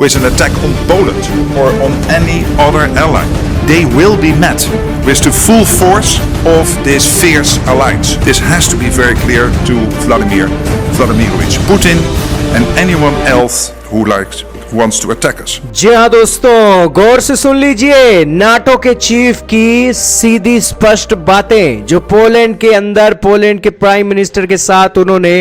with an attack on Poland or on any other ally, they will be met with the full force of this fierce alliance. This has to be very clear to Vladimir Vladimirovich Putin and anyone else who wants to attack us. जी हाँ दोस्तों, गौर से सुन लीजिए NATO के chief की सीधी स्पष्ट बातें जो Poland के अंदर पोलैंड के प्राइम मिनिस्टर के साथ उन्होंने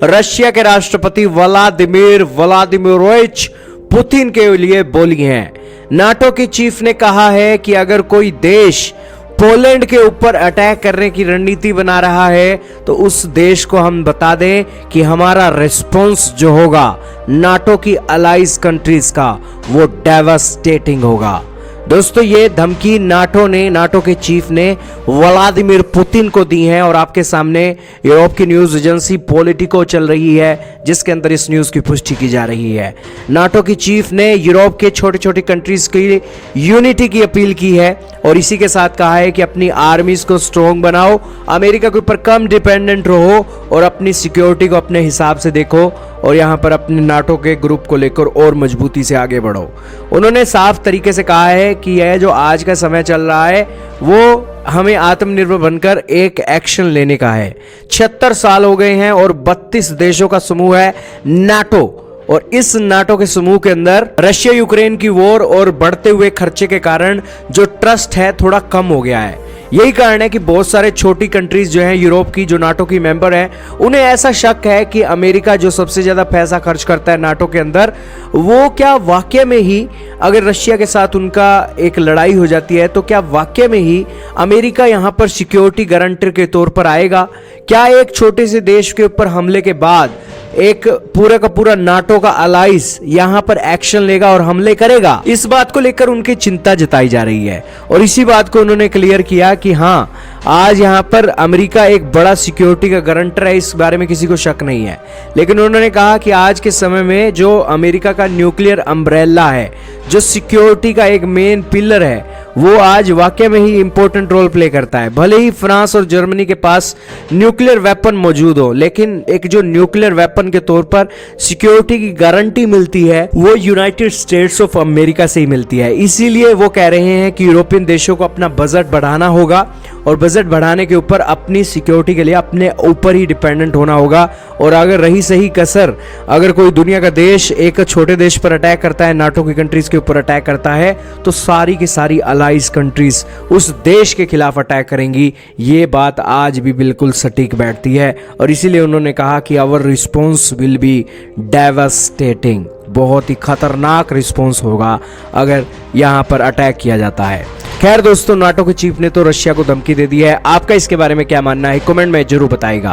रशिया के राष्ट्रपति व्लादिमीर व्लादिमीरोविच पुतिन के लिए बोली हैं। नाटो के चीफ ने कहा है कि अगर कोई देश पोलैंड के ऊपर अटैक करने की रणनीति बना रहा है तो उस देश को हम बता दें कि हमारा रिस्पॉन्स जो होगा नाटो की अलाइज कंट्रीज का वो डेवास्टेटिंग होगा। दोस्तों ये धमकी नाटो के चीफ ने व्लादिमीर पुतिन को दी है और आपके सामने यूरोप की न्यूज एजेंसी पॉलिटिको चल रही है जिसके अंदर इस न्यूज की पुष्टि की जा रही है। नाटो की चीफ ने यूरोप के छोटे छोटे कंट्रीज की यूनिटी की अपील की है और इसी के साथ कहा है कि अपनी आर्मीज को स्ट्रॉन्ग बनाओ, अमेरिका के ऊपर कम डिपेंडेंट रहो और अपनी सिक्योरिटी को अपने हिसाब से देखो और यहां पर अपने नाटो के ग्रुप को लेकर और मजबूती से आगे बढ़ो। उन्होंने साफ तरीके से कहा है कि यह जो आज का समय चल रहा है वो हमें आत्मनिर्भर बनकर एक एक्शन लेने का है। 76 साल हो गए हैं और 32 देशों का समूह है नाटो और इस नाटो के समूह के अंदर रशिया यूक्रेन की वॉर और बढ़ते हुए खर्चे के कारण जो ट्रस्ट है थोड़ा कम हो गया है। यही कारण है कि बहुत सारे छोटी कंट्रीज जो हैं यूरोप की जो नाटो की मेंबर हैं उन्हें ऐसा शक है कि अमेरिका जो सबसे ज्यादा पैसा खर्च करता है नाटो के अंदर वो क्या वाकई में ही अगर रशिया के साथ उनका एक लड़ाई हो जाती है तो क्या वाकई में ही अमेरिका यहां पर सिक्योरिटी गारंटर के तौर पर आएगा? क्या एक छोटे से देश के ऊपर हमले के बाद एक पूरा का पूरा नाटो का अलाइज यहां पर एक्शन लेगा और हमले करेगा? इस बात को लेकर उनकी चिंता जताई जा रही है और इसी बात को उन्होंने क्लियर किया कि हां आज यहां पर अमेरिका एक बड़ा सिक्योरिटी का गारंटर है, इस बारे में किसी को शक नहीं है। लेकिन उन्होंने कहा कि आज के समय में जो अमेरिका का न्यूक्लियर अम्ब्रेला है, जो सिक्योरिटी का एक मेन पिलर है, वो आज वाकई में ही इंपॉर्टेंट रोल प्ले करता है। भले ही फ्रांस और जर्मनी के पास न्यूक्लियर वेपन मौजूद हो लेकिन एक जो न्यूक्लियर वेपन के तौर पर सिक्योरिटी की गारंटी मिलती है वो यूनाइटेड स्टेट्स ऑफ अमेरिका से ही मिलती है। इसीलिए वो कह रहे हैं कि यूरोपियन देशों को अपना बजट बढ़ाना होगा और बजट बढ़ाने के ऊपर अपनी सिक्योरिटी के लिए अपने ऊपर ही डिपेंडेंट होना होगा। और अगर रही सही कसर, अगर कोई दुनिया का देश एक छोटे देश पर अटैक करता है, नाटो की कंट्रीज के ऊपर अटैक करता है तो सारी की सारी अलाइज कंट्रीज उस देश के खिलाफ अटैक करेंगी। ये बात आज भी बिल्कुल सटीक बैठती है और इसीलिए उन्होंने कहा कि our response will be devastating, बहुत ही खतरनाक रिस्पॉन्स होगा अगर यहां पर अटैक किया जाता है। खैर दोस्तों, नाटो के चीफ ने तो रशिया को धमकी दे दी है। आपका इसके बारे में क्या मानना है कमेंट में जरूर बताइएगा।